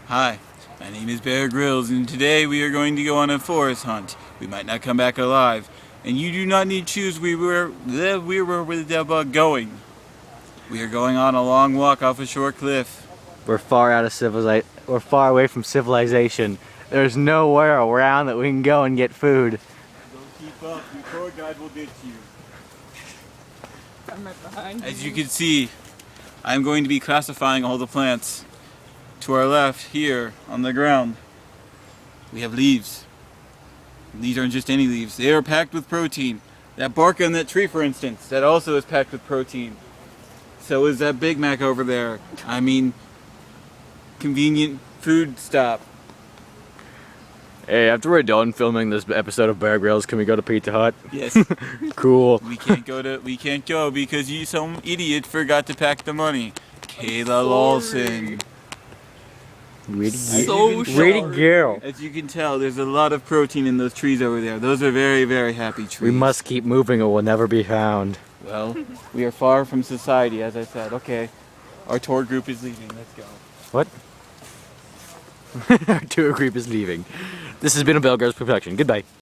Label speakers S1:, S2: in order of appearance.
S1: Hi, my name is Bear Grylls, and today we are going to go on a forest hunt. We might not come back alive, and you do not need to choose where the going. We are going on a long walk off a short cliff.
S2: We're far out of civilization. We're far away from civilization. There's nowhere around that we can go and get food.
S1: Don't keep up, your tour guide will ditch you.
S3: I'm right behind you.
S1: As you can see, I'm going to be classifying all the plants. To our left, here, on the ground, we have leaves. These aren't just any leaves. They are packed with protein. That bark on that tree, for instance, that also is packed with protein. So is that Big Mac over there. I mean, convenient food stop.
S2: Hey, after we're done filming this episode of Bear Grylls, can we go to Pizza Hut?
S1: Yes.
S2: Cool.
S1: We can't go because some idiot forgot to pack the money. Kayla Lawson.
S2: Really girl.
S1: As you can tell, there's a lot of protein in those trees over there. Those are very, very happy trees.
S2: We must keep moving or we'll never be found.
S1: Well, we are far from society, as I said. Okay, our tour group is leaving. Let's go.
S2: What? Our tour group is leaving. This has been a Bear Grylls production. Goodbye.